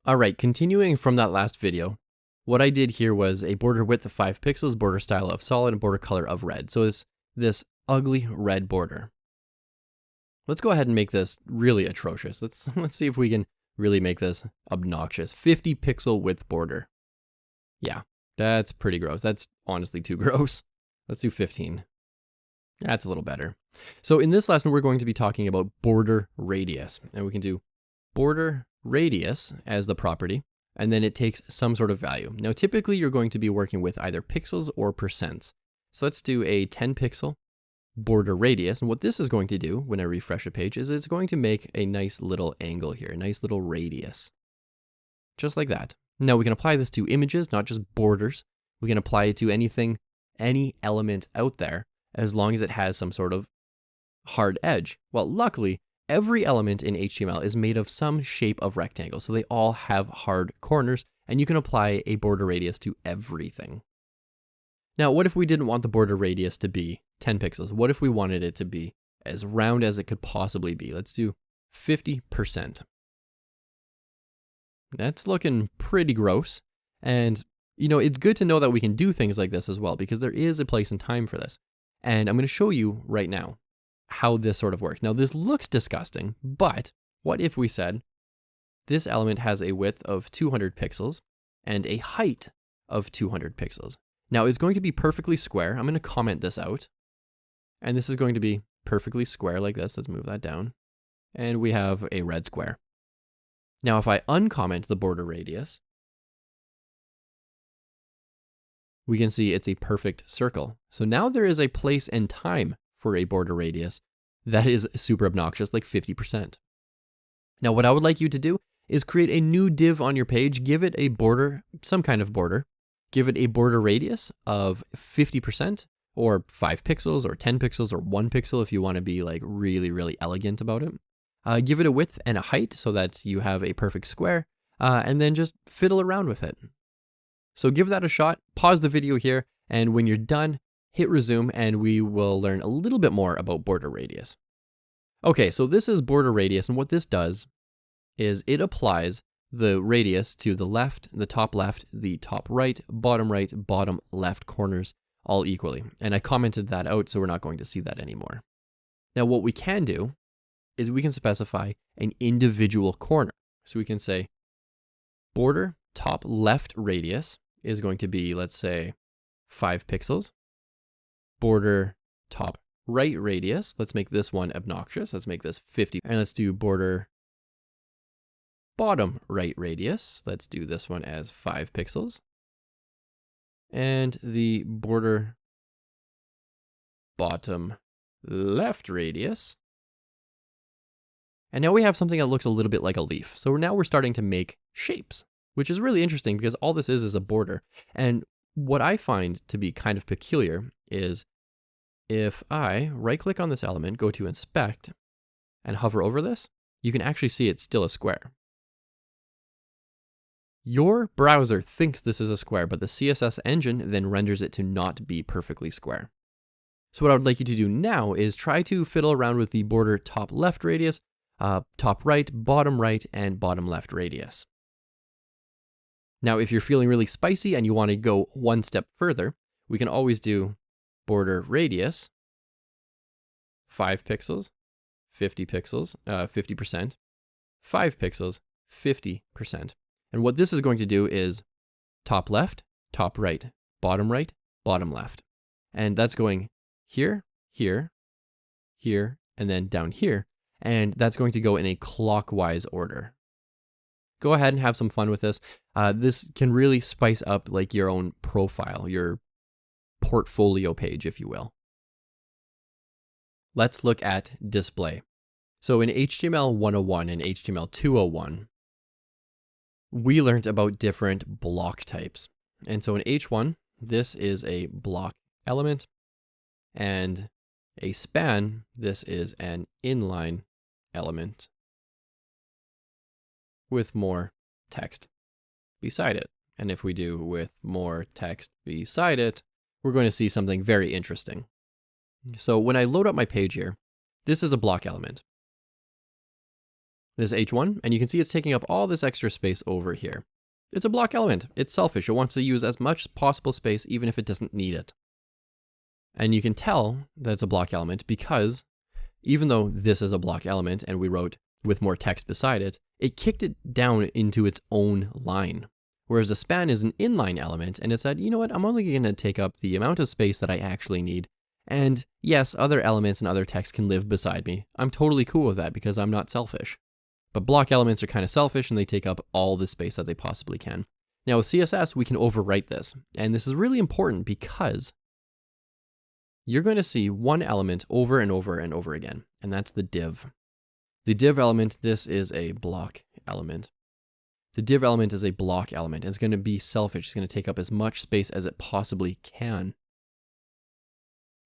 All right, continuing from that last video, what I did here was a border width of 5 pixels, border style of solid, and border color of red. So it's this ugly red border. Let's go ahead and make this really atrocious. Let's see if we can really make this obnoxious. 50 pixel width border. Yeah, that's pretty gross. That's honestly too gross. Let's do 15. That's a little better. So in this lesson, we're going to be talking about border radius, and we can do border radius as the property, and then it takes some sort of value. Now, typically you're going to be working with either pixels or percents. So let's do a 10 pixel border radius. And what this is going to do when I refresh a page is it's going to make a nice little angle here, a nice little radius, just like that. Now we can apply this to images, not just borders. We can apply it to anything, any element out there, as long as it has some sort of hard edge. Well, luckily, every element in HTML is made of some shape of rectangle, so they all have hard corners, and you can apply a border radius to everything. Now, what if we didn't want the border radius to be 10 pixels? What if we wanted it to be as round as it could possibly be? Let's do 50%. That's looking pretty gross, and it's good to know that we can do things like this as well, because there is a place and time for this. And I'm going to show you right now how this sort of works. Now, this looks disgusting, but what if we said this element has a width of 200 pixels and a height of 200 pixels? Now, it's going to be perfectly square. I'm going to comment this out, and this is going to be perfectly square like this. Let's move that down, and we have a red square. Now, if I uncomment the border radius, we can see it's a perfect circle. So now there is a place and time for a border radius that is super obnoxious, like 50%. Now, what I would like you to do is create a new div on your page, give it a border, some kind of border, give it a border radius of 50%, or 5 pixels, or 10 pixels, or 1 pixel if you want to be like really, really elegant about it. Give it a width and a height so that you have a perfect square, and then just fiddle around with it. So give that a shot, pause the video here, and when you're done, hit resume, and we will learn a little bit more about border radius. Okay, so this is border radius, and what this does is it applies the radius to the left, the top right, bottom left corners all equally. And I commented that out, so we're not going to see that anymore. Now, what we can do is we can specify an individual corner. So we can say border top left radius is going to be, let's say, 5 pixels. Border top right radius, let's make this one obnoxious. Let's make this 50. And let's do border bottom right radius. Let's do this one as 5 pixels. And the border bottom left radius. And now we have something that looks a little bit like a leaf. So now we're starting to make shapes, which is really interesting because all this is a border. And what I find to be kind of peculiar is if I right-click on this element, go to inspect, and hover over this, you can actually see it's still a square. Your browser thinks this is a square, but the CSS engine then renders it to not be perfectly square. So what I would like you to do now is try to fiddle around with the border top left radius, top right, and bottom left radius. Now, if you're feeling really spicy and you want to go one step further, we can always do border radius, 5 pixels, 50 pixels, 50%, 5 pixels, 50%. And what this is going to do is top left, top right, bottom left. And that's going here, here, here, and then down here. And that's going to go in a clockwise order. Go ahead and have some fun with this. This can really spice up like your own profile, your portfolio page, if you will. Let's look at display. So in HTML 101 and HTML 201, we learned about different block types. And so in H1, this is a block element, and a span, this is an inline element with more text beside it. And if we do with more text beside it, we're going to see something very interesting. So when I load up my page here, this is a block element. this H1, and you can see it's taking up all this extra space over here. It's a block element. It's selfish. It wants to use as much possible space even if it doesn't need it. And you can tell that it's a block element because even though this is a block element and we wrote with more text beside it, it kicked it down into its own line. Whereas a span is an inline element and it said, you know what, I'm only going to take up the amount of space that I actually need. And yes, other elements and other text can live beside me. I'm totally cool with that because I'm not selfish. But block elements are kind of selfish and they take up all the space that they possibly can. Now with CSS, we can overwrite this. And this is really important because you're going to see one element over and over and over again, and that's the div. The div element, this is a block element. The div element is a block element. It's going to be selfish. It's going to take up as much space as it possibly can.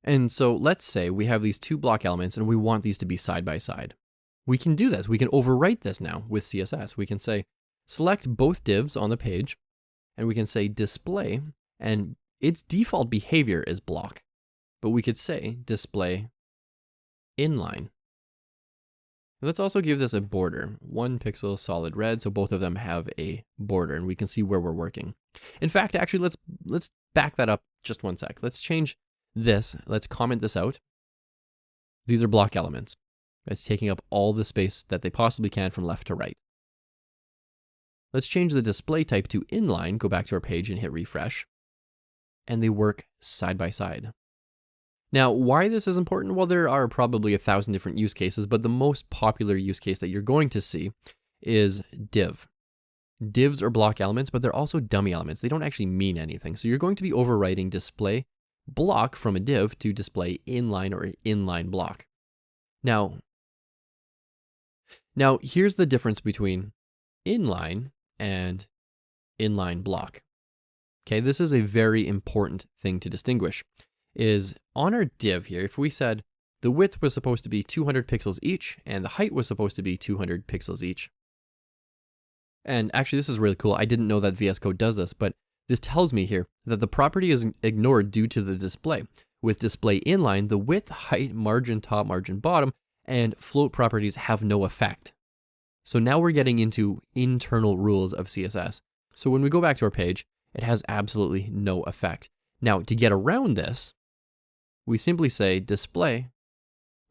And so let's say we have these two block elements and we want these to be side by side. We can do this. We can overwrite this now with CSS. We can say, select both divs on the page, and we can say display, and its default behavior is block. But we could say display inline. Let's also give this a border, 1 pixel solid red, so both of them have a border, and we can see where we're working. In fact, actually, let's back that up just one sec. Let's change this. Let's comment this out. These are block elements. It's taking up all the space that they possibly can from left to right. Let's change the display type to inline, go back to our page and hit refresh, and they work side by side. Now, why this is important? Well, there are probably 1,000 different use cases, but the most popular use case that you're going to see is div. Divs are block elements, but they're also dummy elements. They don't actually mean anything. So you're going to be overwriting display block from a div to display inline or inline block. Now here's the difference between inline and inline block. Okay, this is a very important thing to distinguish. Is on our div here, if we said the width was supposed to be 200 pixels each and the height was supposed to be 200 pixels each. And actually, this is really cool. I didn't know that VS Code does this, but this tells me here that the property is ignored due to the display. With display inline, the width, height, margin top, margin bottom, and float properties have no effect. So now we're getting into internal rules of CSS. So when we go back to our page, it has absolutely no effect. Now, to get around this, we simply say display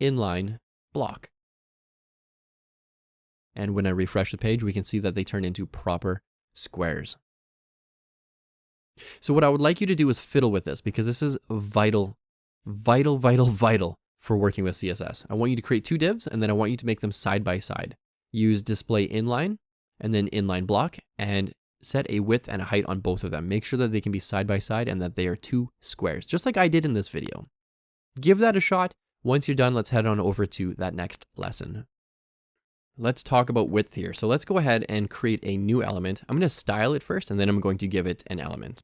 inline block. And when I refresh the page, we can see that they turn into proper squares. So what I would like you to do is fiddle with this because this is vital for working with CSS. I want you to create two divs and then I want you to make them side by side. Use display inline and then inline block and set a width and a height on both of them. Make sure that they can be side by side and that they are two squares, just like I did in this video. Give that a shot. Once you're done, let's head on over to that next lesson. Let's talk about width here. So let's go ahead and create a new element. I'm going to style it first, and then I'm going to give it an element.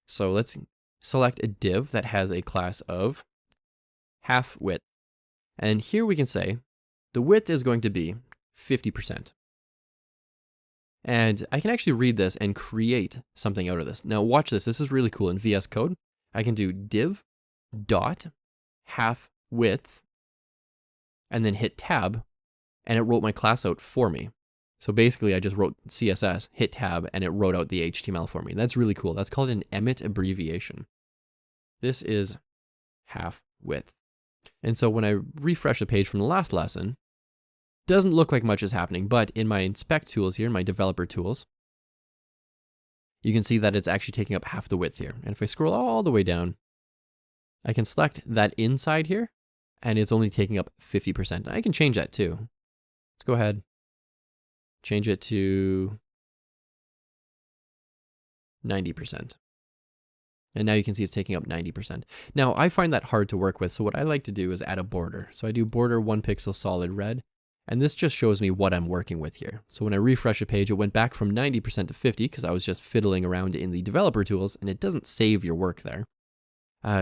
So let's select a div that has a class of half width. And here we can say the width is going to be 50%. And I can actually read this and create something out of this. Now watch this. This is really cool. In VS Code, I can do div dot half width and then hit tab, and it wrote my class out for me. So basically, I just wrote CSS, hit tab, and it wrote out the HTML for me. That's really cool. That's called an emit abbreviation. This is half width. And so when I refresh the page from the last lesson, doesn't look like much is happening, but in my inspect tools here, in my developer tools, you can see that it's actually taking up half the width here. And if I scroll all the way down, I can select that inside here, and it's only taking up 50%. I can change that too. Let's go ahead, change it to 90%. And now you can see it's taking up 90%. Now I find that hard to work with, so what I like to do is add a border. So I do border 1 pixel solid red, and this just shows me what I'm working with here. So when I refresh a page, it went back from 90% to 50 because I was just fiddling around in the developer tools, and it doesn't save your work there.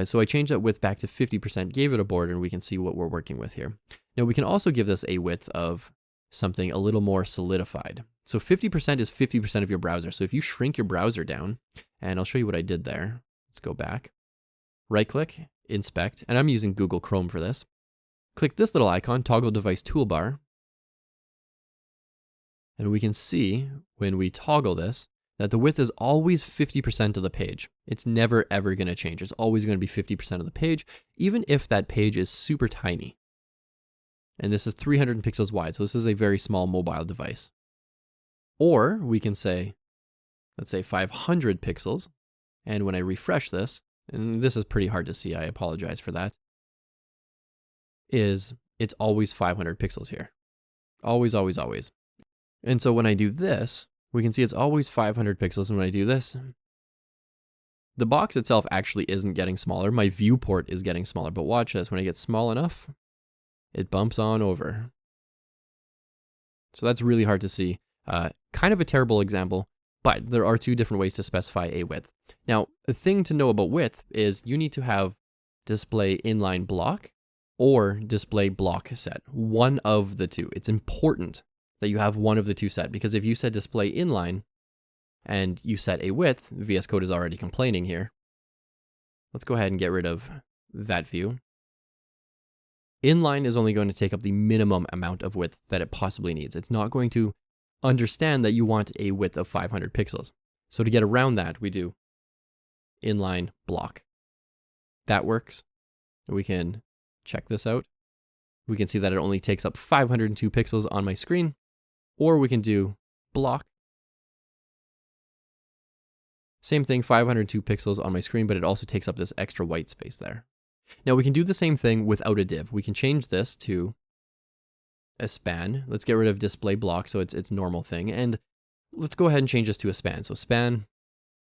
So I changed that width back to 50%, gave it a border, and we can see what we're working with here. Now we can also give this a width of something a little more solidified. So 50% is 50% of your browser. So if you shrink your browser down, and I'll show you what I did there. Let's go back, right click, inspect, and I'm using Google Chrome for this. Click this little icon, toggle device toolbar, And we can see when we toggle this that the width is always 50% of the page. It's never ever going to change. It's always going to be 50% of the page, even if that page is super tiny. And this is 300 pixels wide, so this is a very small mobile device. Or we can say, let's say 500 pixels, and when I refresh this, and this is pretty hard to see, I apologize for that, it's always 500 pixels here. Always, always, always. And so when I do this, we can see it's always 500 pixels, and when I do this, the box itself actually isn't getting smaller. My viewport is getting smaller, but watch this. When I get small enough, it bumps on over. So that's really hard to see. Kind of a terrible example, but there are two different ways to specify a width. Now, the thing to know about width is you need to have display inline block or display block set. One of the two. It's important that you have one of the two set, because if you said display inline and you set a width, VS Code is already complaining here. Let's go ahead and get rid of that view. Inline is only going to take up the minimum amount of width that it possibly needs. It's not going to understand that you want a width of 500 pixels. So to get around that, we do inline block. That works. We can check this out. We can see that it only takes up 502 pixels on my screen. Or we can do block. Same thing, 502 pixels on my screen, but it also takes up this extra white space there. Now we can do the same thing without a div. We can change this to a span. Let's get rid of display block so it's normal thing. And let's go ahead and change this to a span. So span,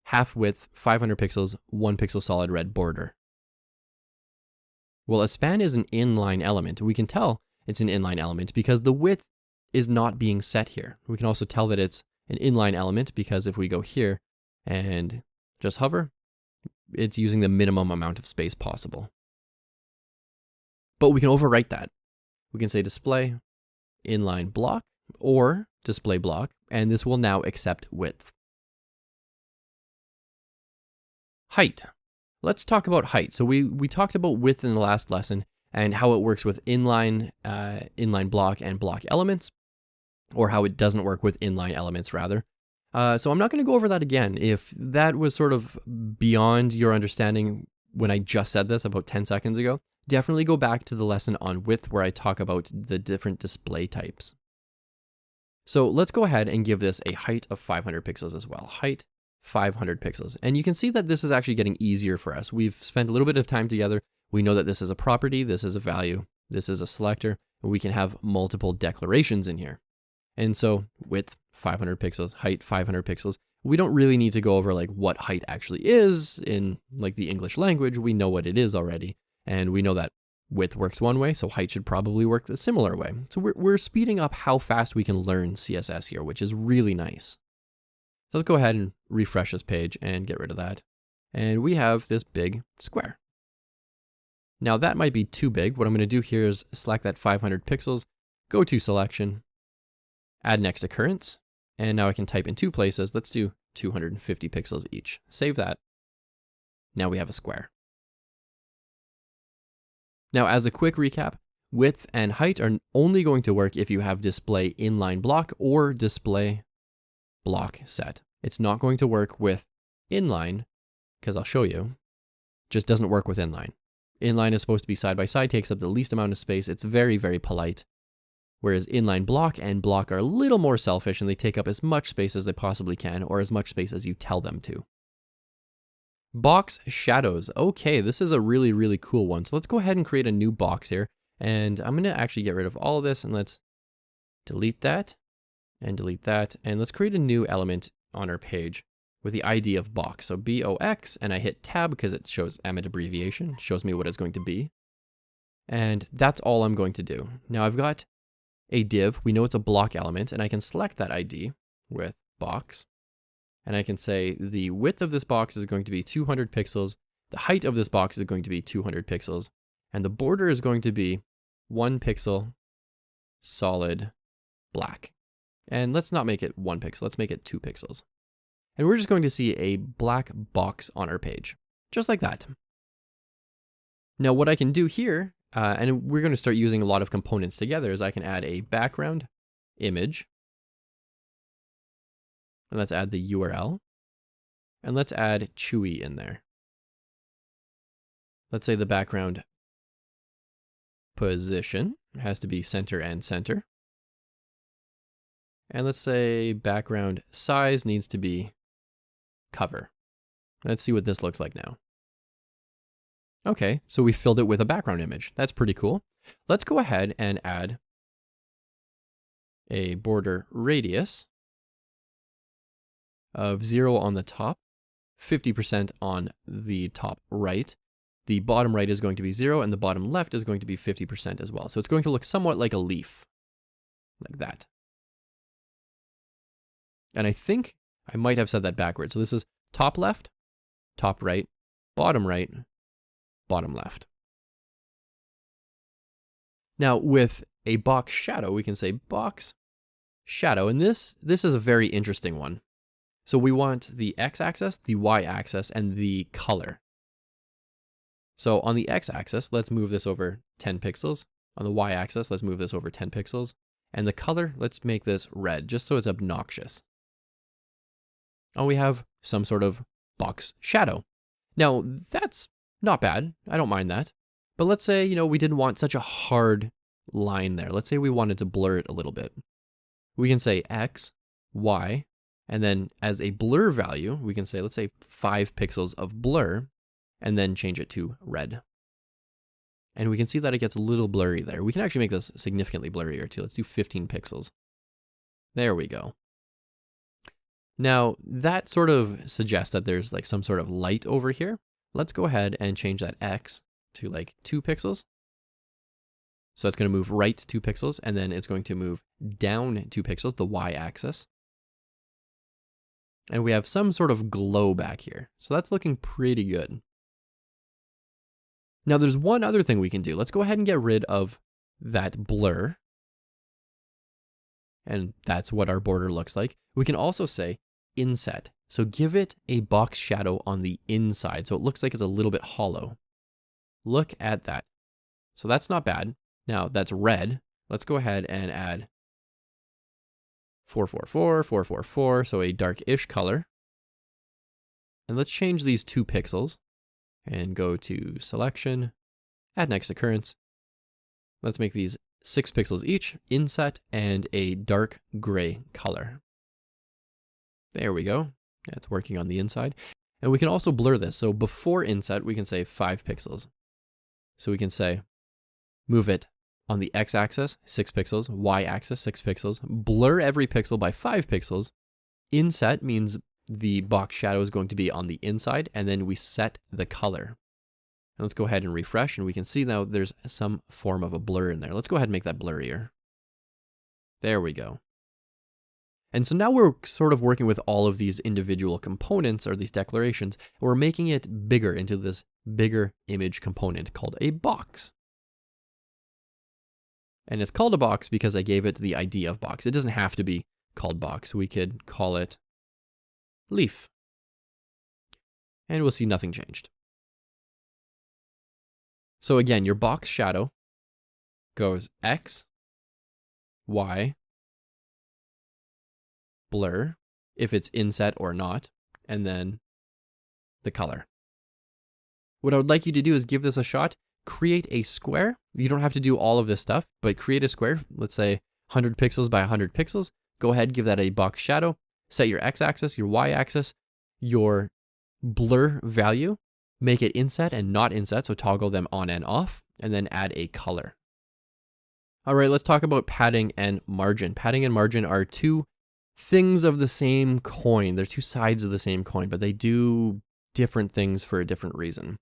half width, 500 pixels, 1 pixel solid red border. Well, a span is an inline element. We can tell it's an inline element because the width is not being set here. We can also tell that it's an inline element because if we go here and just hover, it's using the minimum amount of space possible. But we can overwrite that. We can say display inline block or display block, and this will now accept width. Height. Let's talk about height. So we talked about width in the last lesson and how it works with inline block and block elements, or how it doesn't work with inline elements rather. So I'm not going to go over that again. If that was sort of beyond your understanding when I just said this about 10 seconds ago, definitely go back to the lesson on width where I talk about the different display types. So let's go ahead and give this a height of 500 pixels as well. Height 500 pixels. And you can see that this is actually getting easier for us. We've spent a little bit of time together. We know that this is a property, this is a value, this is a selector, and we can have multiple declarations in here. And so width 500 pixels, height 500 pixels. We don't really need to go over like what height actually is in like the English language. We know what it is already. And we know that width works one way, so height should probably work a similar way. So we're speeding up how fast we can learn CSS here, which is really nice. So let's go ahead and refresh this page and get rid of that. And we have this big square. Now that might be too big. What I'm going to do here is select that 500 pixels, go to selection, add next occurrence, and now I can type in two places. Let's do 250 pixels each. Save that. Now we have a square. Now, as a quick recap, width and height are only going to work if you have display inline block or display block set. It's not going to work with inline, because I'll show you, just doesn't work with inline. Inline is supposed to be side by side, takes up the least amount of space. It's very, very polite. Whereas inline block and block are a little more selfish and they take up as much space as they possibly can, or as much space as you tell them to. Box shadows. Okay, this is a really, really cool one. So let's go ahead and create a new box here. And I'm going to actually get rid of all of this and let's delete that and delete that. And let's create a new element on our page with the ID of box. So BOX, and I hit tab because it shows Emmet abbreviation, shows me what it's going to be. And that's all I'm going to do. Now I've got a div. We know it's a block element, and I can select that ID with box. And I can say the width of this box is going to be 200 pixels. The height of this box is going to be 200 pixels. And the border is going to be 1 pixel solid black. And let's not make it 1 pixel. Let's make it 2 pixels. And we're just going to see a black box on our page, just like that. Now what I can do here, and we're going to start using a lot of components together, is I can add a background image. And let's add the URL. And let's add Chewy in there. Let's say the background position has to be center and center. And let's say background size needs to be cover. Let's see what this looks like now. Okay, so we filled it with a background image. That's pretty cool. Let's go ahead and add a border radius of 0 on the top, 50% on the top right. The bottom right is going to be 0, and the bottom left is going to be 50% as well. So it's going to look somewhat like a leaf, like that. And I think I might have said that backwards. So this is top left, top right, bottom left. Now with a box shadow, we can say box shadow, and this is a very interesting one. So we want the x-axis, the y-axis, and the color. So on the x-axis, let's move this over 10 pixels. On the y-axis, let's move this over 10 pixels. And the color, let's make this red, just so it's obnoxious. And we have some sort of box shadow. Now, that's not bad. I don't mind that. But let's say, we didn't want such a hard line there. Let's say we wanted to blur it a little bit. We can say X, Y, and then as a blur value, we can say, let's say 5 pixels of blur, and then change it to red. And we can see that it gets a little blurry there. We can actually make this significantly blurrier too. Let's do 15 pixels. There we go. Now, that sort of suggests that there's like some sort of light over here. Let's go ahead and change that X to like 2 pixels. So it's going to move right 2 pixels, and then it's going to move down 2 pixels, the Y-axis. And we have some sort of glow back here. So that's looking pretty good. Now there's one other thing we can do. Let's go ahead and get rid of that blur. And that's what our border looks like. We can also say inset. So give it a box shadow on the inside, so it looks like it's a little bit hollow. Look at that. So that's not bad. Now that's red. Let's go ahead and add 444, 444, so a dark-ish color. And let's change these 2 pixels and go to selection, add next occurrence. Let's make these 6 pixels each, inset, and a dark gray color. There we go. That's working on the inside. And we can also blur this. So before inset, we can say 5 pixels. So we can say move it on the x-axis, 6 pixels, y-axis, 6 pixels, blur every pixel by 5 pixels. Inset means the box shadow is going to be on the inside, and then we set the color. And let's go ahead and refresh, and we can see now there's some form of a blur in there. Let's go ahead and make that blurrier. There we go. And so now we're sort of working with all of these individual components, or these declarations, and we're making it bigger into this bigger image component called a box. And it's called a box because I gave it the ID of box. It doesn't have to be called box. We could call it leaf. And we'll see nothing changed. So again, your box shadow goes X, Y, blur, if it's inset or not, and then the color. What I would like you to do is give this a shot. Create a square. You don't have to do all of this stuff, but create a square. Let's say 100 pixels by 100 pixels. Go ahead, give that a box shadow. Set your x-axis, your y-axis, your blur value. Make it inset and not inset, so toggle them on and off, and then add a color. All right, let's talk about padding and margin. Padding and margin are 2 things of the same coin. They're 2 sides of the same coin, but they do different things for a different reason.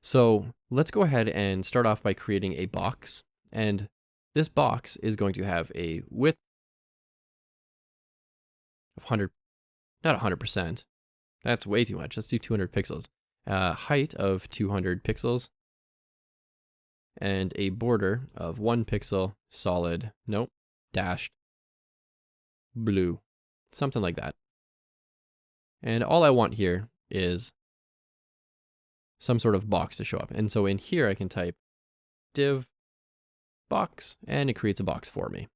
So let's go ahead and start off by creating a box. And this box is going to have a width of 100, not 100%. That's way too much. Let's do 200 pixels. Height of 200 pixels. And a border of 1 pixel solid, nope, dashed blue. Something like that. And all I want here is some sort of box to show up. And so in here, I can type div box, and it creates a box for me.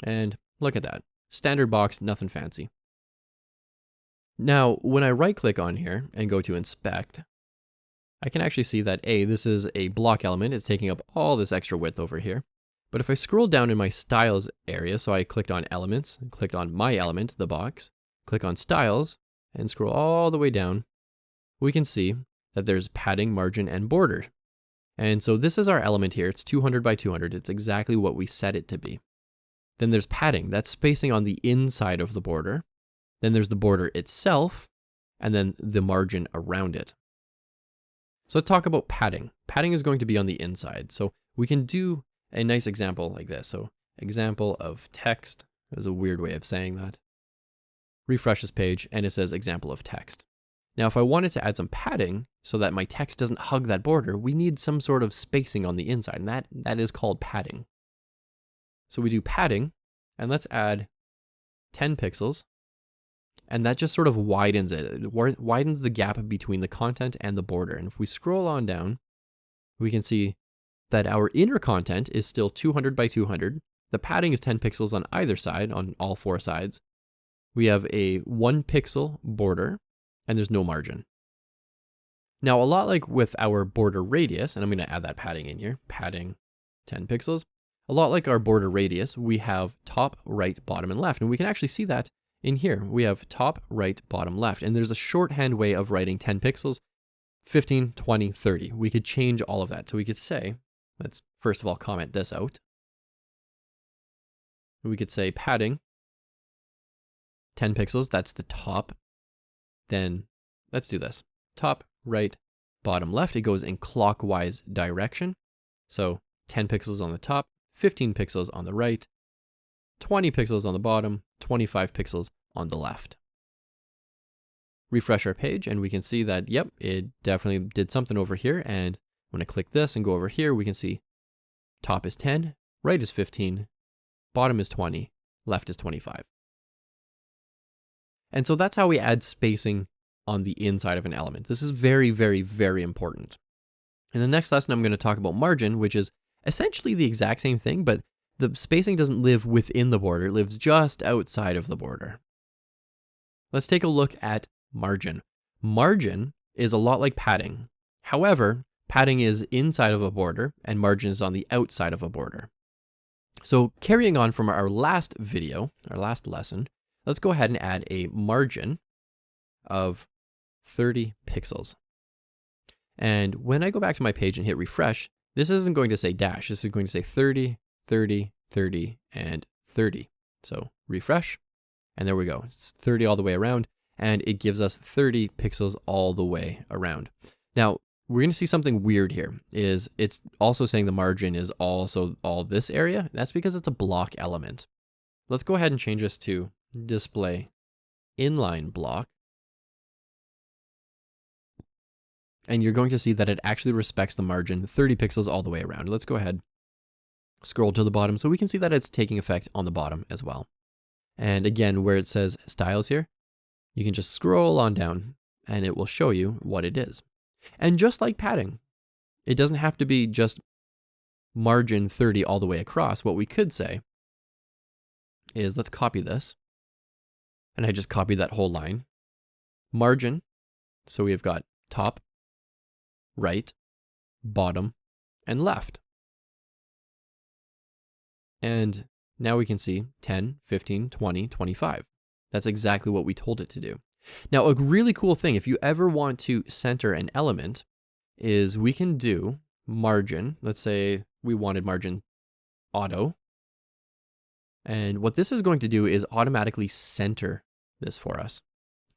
And look at that. Standard box, nothing fancy. Now, when I right click on here and go to inspect, I can actually see that this is a block element. It's taking up all this extra width over here. But if I scroll down in my styles area, so I clicked on elements, clicked on my element, the box, click on styles, and scroll all the way down, we can see that there's padding, margin, and border. And so this is our element here. It's 200 by 200. It's exactly what we set it to be. Then there's padding. That's spacing on the inside of the border. Then there's the border itself, and then the margin around it. So let's talk about padding. Padding is going to be on the inside. So we can do a nice example like this. So example of text. There's a weird way of saying that. Refresh this page, and it says example of text. Now, if I wanted to add some padding so that my text doesn't hug that border, we need some sort of spacing on the inside, and that is called padding. So we do padding, and let's add 10 pixels, and that just sort of widens it. It widens the gap between the content and the border. And if we scroll on down, we can see that our inner content is still 200 by 200. The padding is 10 pixels on either side, on all 4 sides. We have a 1 pixel border, and there's no margin. Now, a lot like with our border radius, and I'm going to add that padding in here, padding 10 pixels. A lot like our border radius, we have top, right, bottom, and left. And we can actually see that in here. We have top, right, bottom, left. And there's a shorthand way of writing 10 pixels, 15, 20, 30. We could change all of that. So we could say, let's first of all comment this out. We could say padding 10 pixels, that's the top. Then let's do this. Top, right, bottom, left. It goes in clockwise direction. So 10 pixels on the top, 15 pixels on the right, 20 pixels on the bottom, 25 pixels on the left. Refresh our page and we can see that, yep, it definitely did something over here. And when I click this and go over here, we can see top is 10, right is 15, bottom is 20, left is 25. And so that's how we add spacing on the inside of an element. This is very, very, very important. In the next lesson, I'm going to talk about margin, which is essentially the exact same thing, but the spacing doesn't live within the border. It lives just outside of the border. Let's take a look at margin. Margin is a lot like padding. However, padding is inside of a border and margin is on the outside of a border. So carrying on from our last video, our last lesson, let's go ahead and add a margin of 30 pixels. And when I go back to my page and hit refresh, this isn't going to say dash. This is going to say 30, 30, 30, and 30. So refresh, and there we go. It's 30 all the way around, and it gives us 30 pixels all the way around. Now, we're going to see something weird here. It's also saying the margin is also all this area. That's because it's a block element. Let's go ahead and change this to display inline block. And you're going to see that it actually respects the margin 30 pixels all the way around. Let's go ahead, scroll to the bottom so we can see that it's taking effect on the bottom as well. And again, where it says styles here, you can just scroll on down and it will show you what it is. And just like padding, it doesn't have to be just margin 30 all the way across. What we could say is, let's copy this. And I just copied that whole line. Margin, so we've got top, right, bottom, and left. And now we can see 10, 15, 20, 25. That's exactly what we told it to do. Now, a really cool thing, if you ever want to center an element, is we can do margin. Let's say we wanted margin auto. And what this is going to do is automatically center this for us.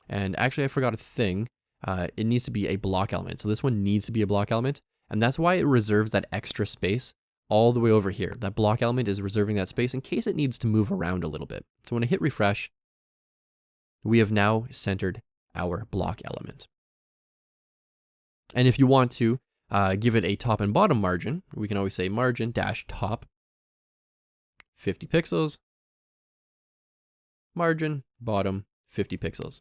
And actually, I forgot a thing. It needs to be a block element. So this one needs to be a block element. And that's why it reserves that extra space all the way over here. That block element is reserving that space in case it needs to move around a little bit. So when I hit refresh, we have now centered our block element. And if you want to give it a top and bottom margin, we can always say margin dash top 50 pixels, margin bottom 50 pixels.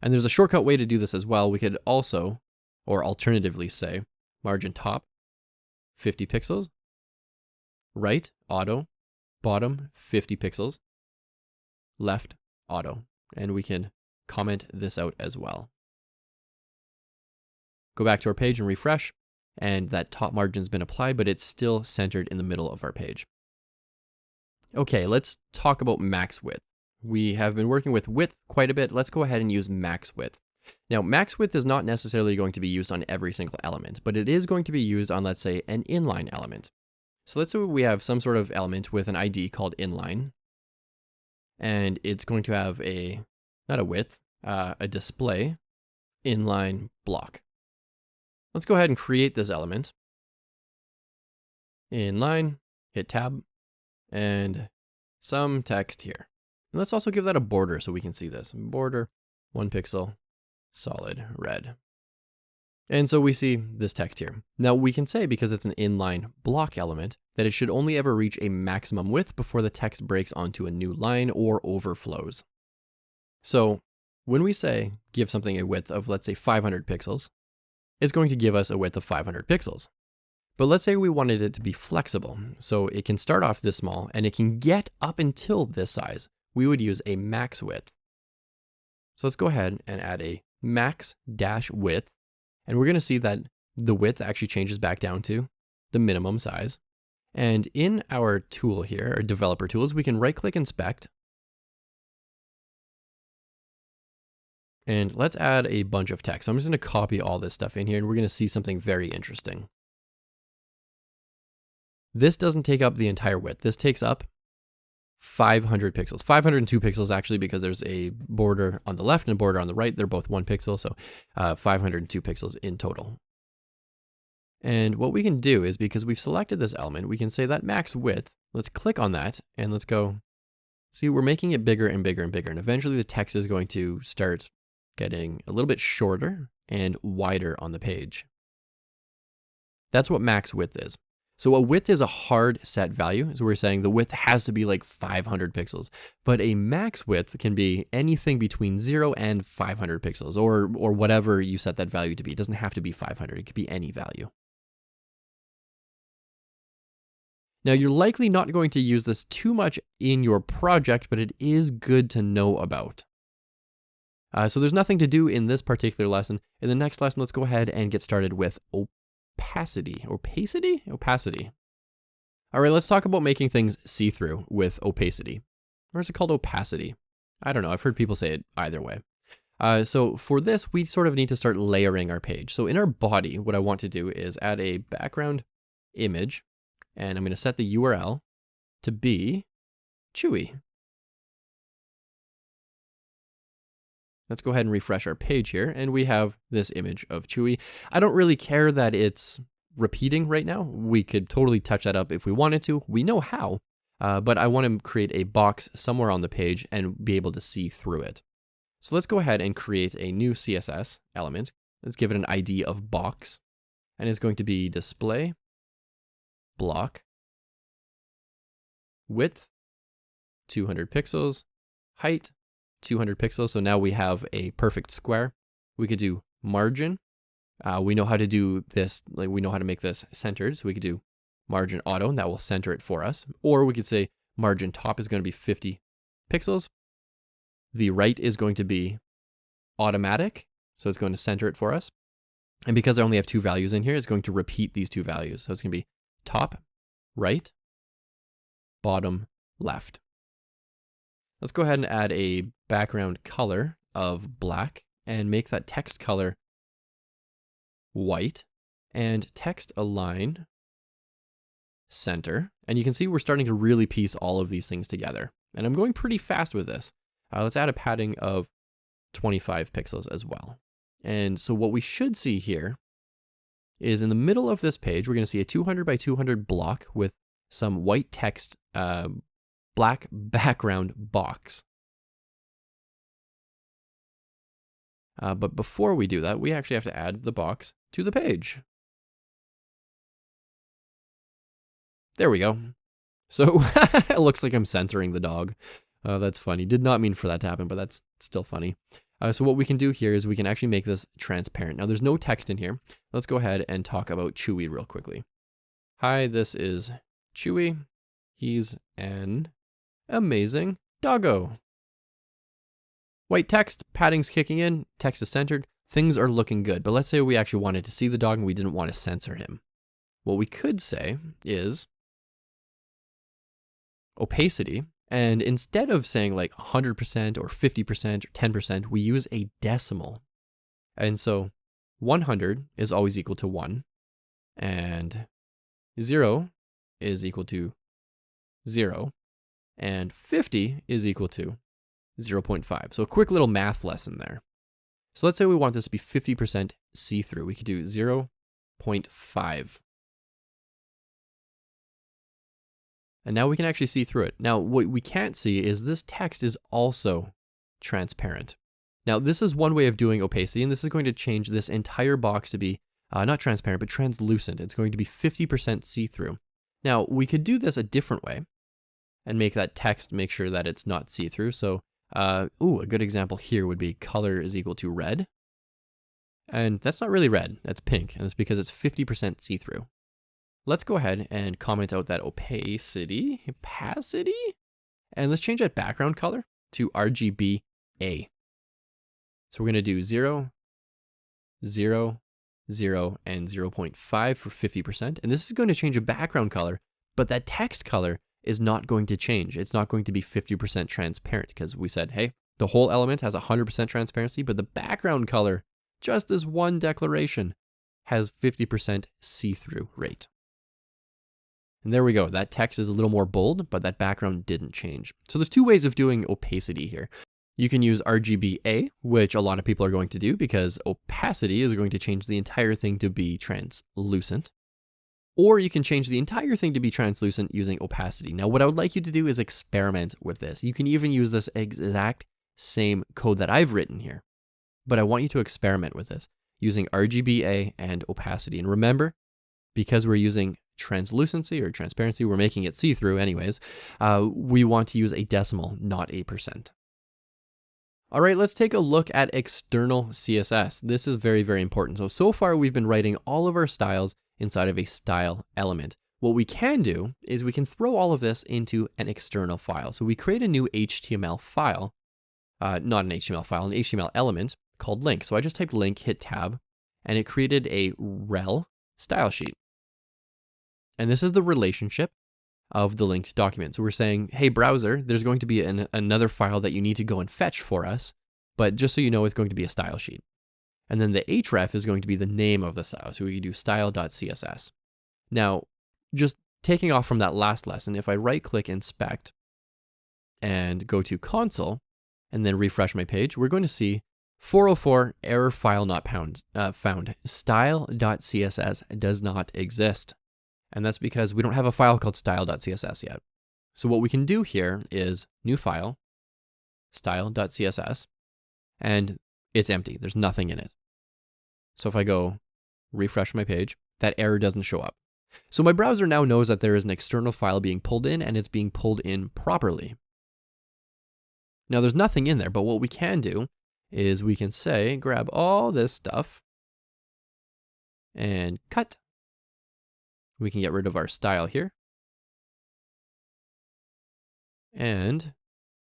And there's a shortcut way to do this as well. We could also, or alternatively say, margin top 50 pixels, right auto, bottom 50 pixels, left, auto. And we can comment this out as well. Go back to our page and refresh, and that top margin's been applied, but it's still centered in the middle of our page. Okay, let's talk about max width. We have been working with width quite a bit. Let's go ahead and use max width. Now, max width is not necessarily going to be used on every single element, but it is going to be used on, let's say, an inline element. So let's say we have some sort of element with an ID called inline, and it's going to have not a width, a display inline block. Let's go ahead and create this element. Inline, hit tab, and some text here. And let's also give that a border so we can see this. Border, 1 pixel, solid red. And so we see this text here. Now we can say, because it's an inline block element, that it should only ever reach a maximum width before the text breaks onto a new line or overflows. So when we say give something a width of, let's say, 500 pixels, it's going to give us a width of 500 pixels. But let's say we wanted it to be flexible. So it can start off this small and it can get up until this size. We would use a max width. So let's go ahead and add a max dash width. And we're going to see that the width actually changes back down to the minimum size. And in our tool here, our developer tools, we can right click inspect. And let's add a bunch of text. So I'm just going to copy all this stuff in here and we're going to see something very interesting. This doesn't take up the entire width. This takes up 500 pixels, 502 pixels actually, because there's a border on the left and a border on the right. They're both 1 pixel, so 502 pixels in total. And what we can do is, because we've selected this element, we can say that max width, let's click on that and let's go, see, we're making it bigger and bigger and bigger. And eventually the text is going to start getting a little bit shorter and wider on the page. That's what max width is. So a width is a hard set value. So we're saying the width has to be like 500 pixels, but a max width can be anything between 0 and 500 pixels or whatever you set that value to be. It doesn't have to be 500. It could be any value. Now, you're likely not going to use this too much in your project, but it is good to know about. So there's nothing to do in this particular lesson. In the next lesson, let's go ahead and get started with opacity. Opacity. All right, let's talk about making things see-through with opacity. Or is it called opacity? I don't know. I've heard people say it either way. So for this, we sort of need to start layering our page. So in our body, what I want to do is add a background image, and I'm going to set the URL to be Chewy. Let's go ahead and refresh our page here, and we have this image of Chewy. I don't really care that it's repeating right now. We could totally touch that up if we wanted to. We know how, but I want to create a box somewhere on the page and be able to see through it. So let's go ahead and create a new CSS element. Let's give it an ID of box, and it's going to be display block width 200 pixels, height 200 pixels. So now we have a perfect square. We could do margin. We know how to do this. Like, we know how to make this centered. So we could do margin auto, and that will center it for us. Or we could say margin top is going to be 50 pixels. The right is going to be automatic. So it's going to center it for us. And because I only have 2 values in here, it's going to repeat these 2 values. So it's going to be top, right, bottom, left. Let's go ahead and add a background color of black and make that text color white and text align center. And you can see we're starting to really piece all of these things together. And I'm going pretty fast with this. Let's add a padding of 25 pixels as well. And so what we should see here is in the middle of this page, we're going to see a 200 by 200 block with some white text, black background box. But before we do that, we actually have to add the box to the page. There we go. So it looks like I'm censoring the dog. That's funny. Did not mean for that to happen, but that's still funny. So what we can do here is we can actually make this transparent. Now there's no text in here. Let's go ahead and talk about Chewy real quickly. Hi, this is Chewy. He's an amazing doggo. White text, padding's kicking in, text is centered, things are looking good. But let's say we actually wanted to see the dog and we didn't want to censor him. What we could say is opacity, and instead of saying like 100% or 50% or 10%, we use a decimal. And so 100 is always equal to 1, and 0 is equal to 0, and 50 is equal to 0.5. So a quick little math lesson there. So let's say we want this to be 50% see-through. We could do 0.5. And now we can actually see through it. Now, what we can't see is this text is also transparent. Now, this is one way of doing opacity, and this is going to change this entire box to be not transparent, but translucent. It's going to be 50% see-through. Now, we could do this a different way and make that text make sure that it's not see-through. So, a good example here would be color is equal to red. And that's not really red, that's pink, and it's because it's 50% see-through. Let's go ahead and comment out that opacity, and let's change that background color to RGBA. So we're going to do 0, 0, 0, and 0.5 for 50%. And this is going to change a background color, but that text color is not going to change. It's not going to be 50% transparent because we said, hey, the whole element has 100% transparency, but the background color, just this one declaration, has 50% see-through rate. And there we go. That text is a little more bold, but that background didn't change. So there's two ways of doing opacity here. You can use RGBA, which a lot of people are going to do because opacity is going to change the entire thing to be translucent. Or you can change the entire thing to be translucent using opacity. Now, what I would like you to do is experiment with this. You can even use this exact same code that I've written here, but I want you to experiment with this using RGBA and opacity. And remember, because we're using translucency or transparency, we're making it see-through anyways, we want to use a decimal, not a percent. All right, let's take a look at external CSS. This is very, very important. So far we've been writing all of our styles inside of a style element. What we can do is we can throw all of this into an external file. So we create a new HTML file, not an HTML file, an HTML element called link. So I just typed link, hit tab, and it created a rel style sheet. And this is the relationship of the linked document. So we're saying, hey, browser, there's going to be another file that you need to go and fetch for us, but just so you know, it's going to be a style sheet. And then the href is going to be the name of the style. So we can do style.css. Now, just taking off from that last lesson, if I right-click inspect and go to console and then refresh my page, we're going to see 404 error file not found. Style.css does not exist. And that's because we don't have a file called style.css yet. So what we can do here is new file, style.css, and it's empty. There's nothing in it. So if I go refresh my page, that error doesn't show up. So my browser now knows that there is an external file being pulled in and it's being pulled in properly. Now there's nothing in there, but what we can do is we can say, grab all this stuff and cut. We can get rid of our style here. And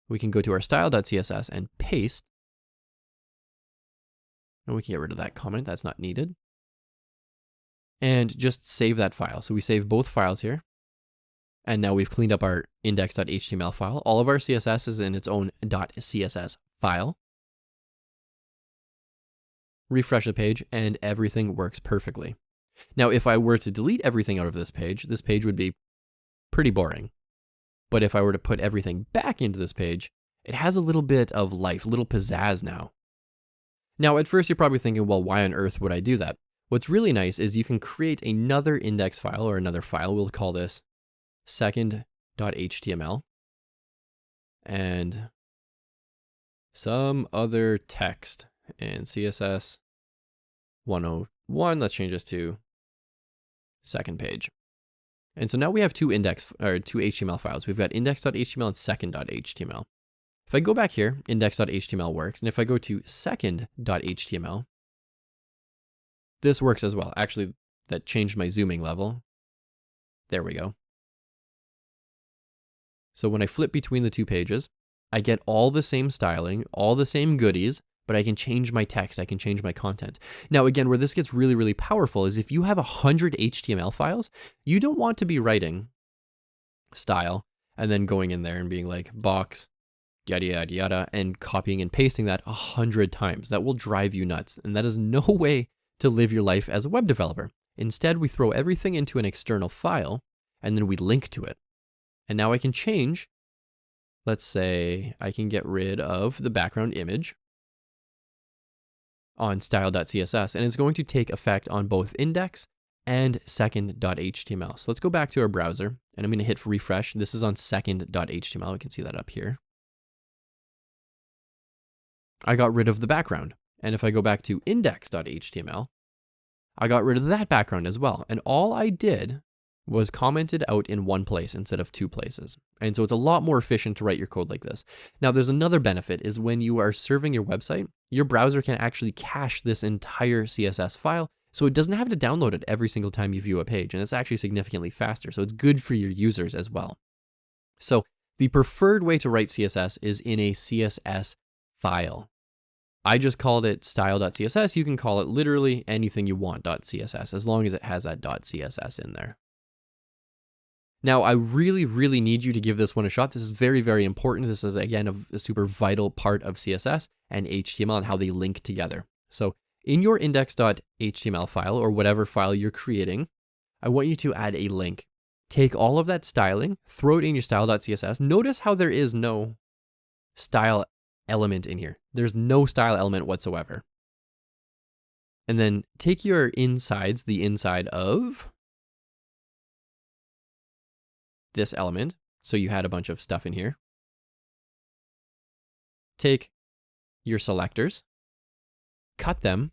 we can go to our style.css and paste. And we can get rid of that comment, that's not needed. And just save that file. So we save both files here. And now we've cleaned up our index.html file. All of our CSS is in its own .css file. Refresh the page and everything works perfectly. Now, if I were to delete everything out of this page would be pretty boring. But if I were to put everything back into this page, it has a little bit of life, a little pizzazz now. Now, at first you're probably thinking, well, why on earth would I do that? What's really nice is you can create another index file or another file. We'll call this second.html and some other text in CSS 101. Let's change this to second page. And so now we have two HTML files. We've got index.html and second.html. If I go back here, index.html works. And if I go to second.html, this works as well. Actually, that changed my zooming level. There we go. So when I flip between the two pages, I get all the same styling, all the same goodies, but I can change my text, I can change my content. Now, again, where this gets really, really powerful is if you have 100 HTML files, you don't want to be writing style and then going in there and being like box, yada, yada, yada, and copying and pasting that 100 times. That will drive you nuts. And that is no way to live your life as a web developer. Instead, we throw everything into an external file and then we link to it. And now I can change. Let's say I can get rid of the background image on style.css, and it's going to take effect on both index and second.html. So let's go back to our browser, and I'm going to hit refresh. This is on second.html. We can see that up here. I got rid of the background. And if I go back to index.html, I got rid of that background as well. And all I did was commented out in one place instead of two places. And so it's a lot more efficient to write your code like this. Now, there's another benefit is when you are serving your website, your browser can actually cache this entire CSS file, so it doesn't have to download it every single time you view a page, and it's actually significantly faster, so it's good for your users as well. So the preferred way to write CSS is in a CSS file. I just called it style.css. You can call it literally anything you want .css, as long as it has that .css in there. Now, I really, really need you to give this one a shot. This is very, very important. This is, again, a super vital part of CSS and HTML and how they link together. So in your index.html file or whatever file you're creating, I want you to add a link. Take all of that styling, throw it in your style.css. Notice how there is no style element in here. There's no style element whatsoever. And then take your insides, the inside of this element. So you had a bunch of stuff in here. Take your selectors, cut them,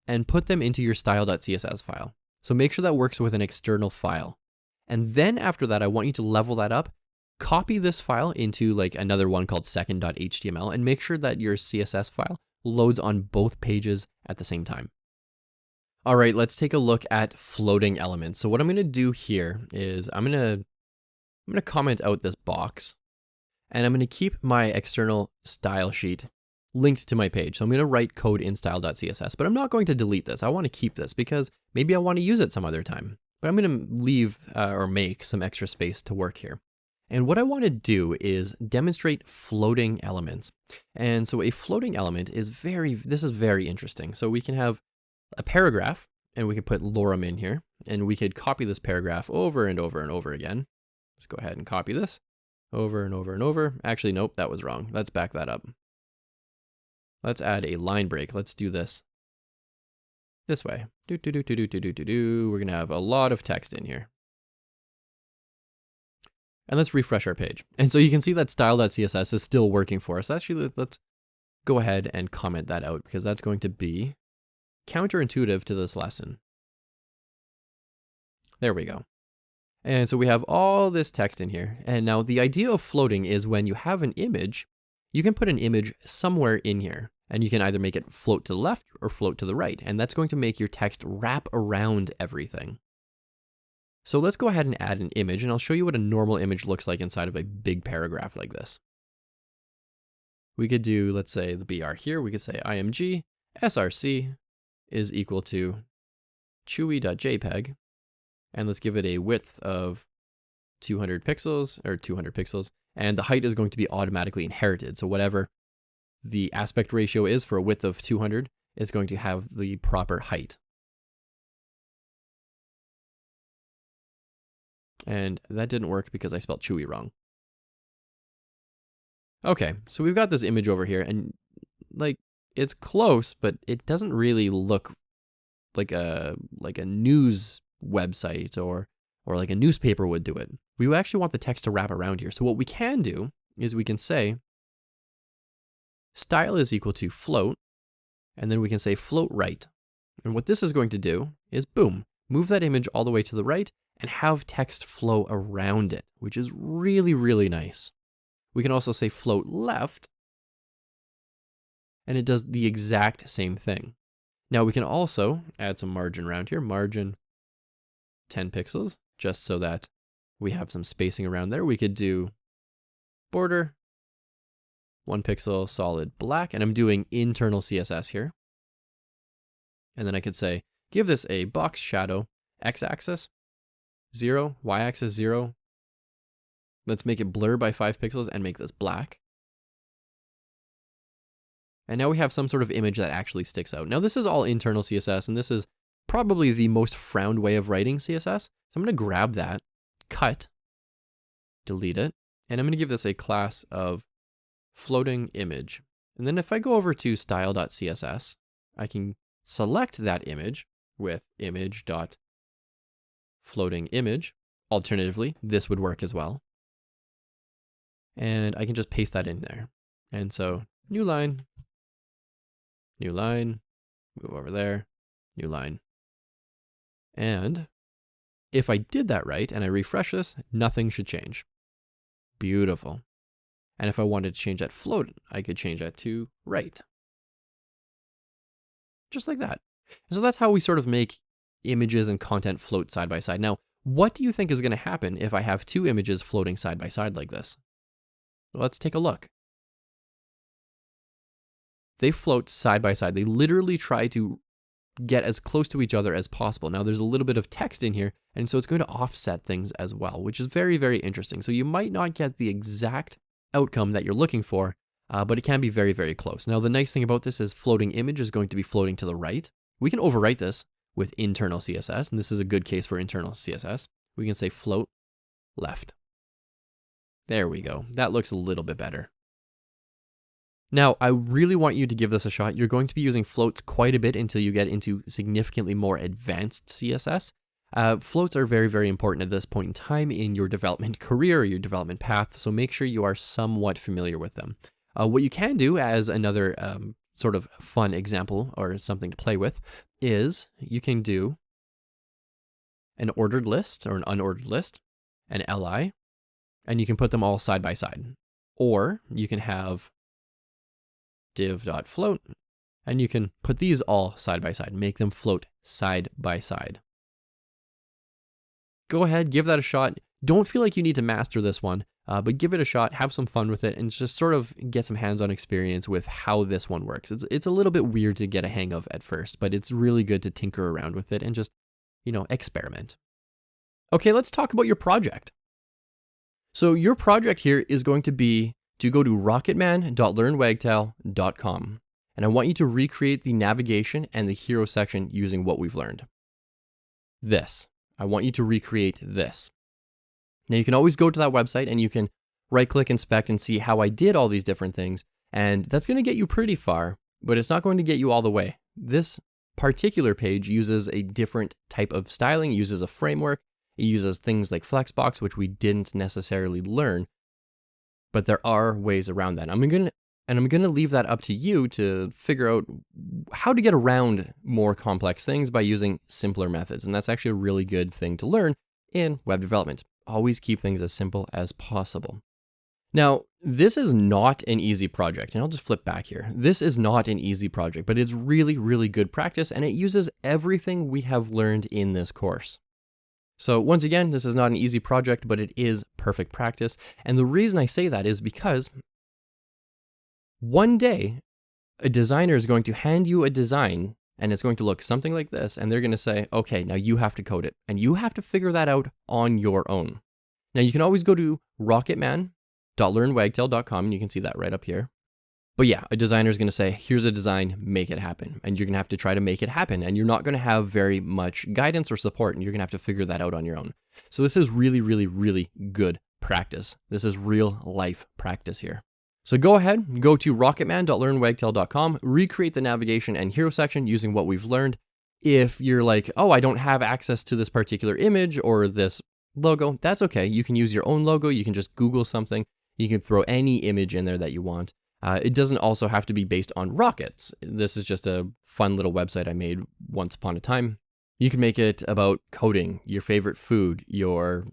and put them into your style.css file. So make sure that works with an external file. And then after that, I want you to level that up, copy this file into like another one called second.html, and make sure that your CSS file loads on both pages at the same time. All right, let's take a look at floating elements. So what I'm gonna do here is I'm gonna comment out this box, and I'm gonna keep my external style sheet linked to my page. So I'm gonna write code in style.css, but I'm not going to delete this. I wanna keep this because maybe I wanna use it some other time, but I'm gonna leave or make some extra space to work here. And what I wanna do is demonstrate floating elements. And so a floating element is this is very interesting. So we can have a paragraph, and we can put lorem in here, and we could copy this paragraph over and over and over again. Let's go ahead and copy this over and over and over. Actually, nope, that was wrong. Let's back that up. Let's add a line break. Let's do this way. We're gonna have a lot of text in here. And let's refresh our page. And so you can see that style.css is still working for us. Actually, let's go ahead and comment that out because that's going to be counterintuitive to this lesson. There we go. And so we have all this text in here. And now the idea of floating is when you have an image, you can put an image somewhere in here, and you can either make it float to the left or float to the right. And that's going to make your text wrap around everything. So let's go ahead and add an image, and I'll show you what a normal image looks like inside of a big paragraph like this. We could do, let's say the BR here, we could say img src is equal to chewy.jpg. And let's give it a width of 200 pixels, and the height is going to be automatically inherited. So whatever the aspect ratio is for a width of 200, it's going to have the proper height. And that didn't work because I spelled chewy wrong. Okay, so we've got this image over here, and like it's close, but it doesn't really look like a news website or like a newspaper would do it. We actually want the text to wrap around here. So what we can do is we can say style is equal to float, and then we can say float right. And what this is going to do is boom, move that image all the way to the right and have text flow around it, which is really, really nice. We can also say float left, and it does the exact same thing. Now we can also add some margin around here, margin 10 pixels, just so that we have some spacing around there. We could do border 1 pixel solid black, and I'm doing internal CSS here. And then I could say, give this a box shadow, x-axis 0, y-axis 0. Let's make it blur by 5 pixels and make this black. And now we have some sort of image that actually sticks out. Now this is all internal CSS, and this is probably the most frowned way of writing CSS. So I'm going to grab that, cut, delete it, and I'm going to give this a class of floating image. And then if I go over to style.css, I can select that image with image.floating image. Alternatively, this would work as well. And I can just paste that in there. And so new line, move over there, new line. And if I did that right and I refresh this, nothing should change. Beautiful. And if I wanted to change that float, I could change that to right. Just like that. So that's how we sort of make images and content float side by side. Now, what do you think is going to happen if I have 2 images floating side by side like this? Let's take a look. They float side by side. They literally try to get as close to each other as possible. Now there's a little bit of text in here, and so it's going to offset things as well, which is very, very interesting. So you might not get the exact outcome that you're looking for, but it can be very, very close. Now the nice thing about this is floating image is going to be floating to the right. We can overwrite this with internal CSS, and this is a good case for internal CSS. We can say float left. There we go. That looks a little bit better. Now, I really want you to give this a shot. You're going to be using floats quite a bit until you get into significantly more advanced CSS. Floats are very, very important at this point in time in your development career or your development path, so make sure you are somewhat familiar with them. What you can do as another sort of fun example or something to play with is you can do an ordered list or an unordered list, an li, and you can put them all side by side. Or you can have div.float, and you can put these all side by side, make them float side by side. Go ahead, give that a shot. Don't feel like you need to master this one, but give it a shot, have some fun with it, and just sort of get some hands-on experience with how this one works. It's a little bit weird to get a hang of at first, but it's really good to tinker around with it and just, experiment. Okay, let's talk about your project. So your project here is going to be to go to rocketman.learnwagtail.com. And I want you to recreate the navigation and the hero section using what we've learned. I want you to recreate this. Now you can always go to that website and you can right-click, inspect, and see how I did all these different things. And that's going to get you pretty far, but it's not going to get you all the way. This particular page uses a different type of styling, uses a framework. It uses things like Flexbox, which we didn't necessarily learn, but there are ways around that. I'm going to leave that up to you to figure out how to get around more complex things by using simpler methods. And that's actually a really good thing to learn in web development. Always keep things as simple as possible. Now, this is not an easy project, and I'll just flip back here. This is not an easy project, but it's really, really good practice, and it uses everything we have learned in this course. So once again, this is not an easy project, but it is perfect practice. And the reason I say that is because one day, a designer is going to hand you a design and it's going to look something like this. And they're going to say, okay, now you have to code it. And you have to figure that out on your own. Now you can always go to rocketman.learnwagtail.com and you can see that right up here. But yeah, a designer is going to say, here's a design, make it happen. And you're going to have to try to make it happen. And you're not going to have very much guidance or support, and you're going to have to figure that out on your own. So this is really, really, really good practice. This is real life practice here. So go ahead, go to rocketman.learnwagtail.com, recreate the navigation and hero section using what we've learned. If you're like, oh, I don't have access to this particular image or this logo, that's okay. You can use your own logo. You can just Google something. You can throw any image in there that you want. It doesn't also have to be based on rockets. This is just a fun little website I made once upon a time. You can make it about coding, your favorite food, your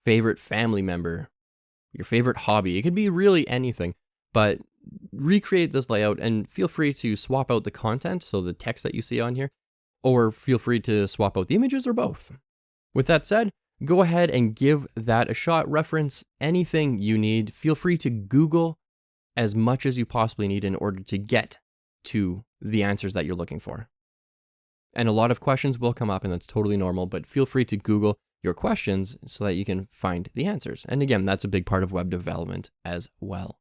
favorite family member, your favorite hobby. It could be really anything, but recreate this layout and feel free to swap out the content, so the text that you see on here, or feel free to swap out the images or both. With that said, go ahead and give that a shot. Reference anything you need. Feel free to Google as much as you possibly need in order to get to the answers that you're looking for. And a lot of questions will come up, and that's totally normal, but feel free to Google your questions so that you can find the answers. And again, that's a big part of web development as well.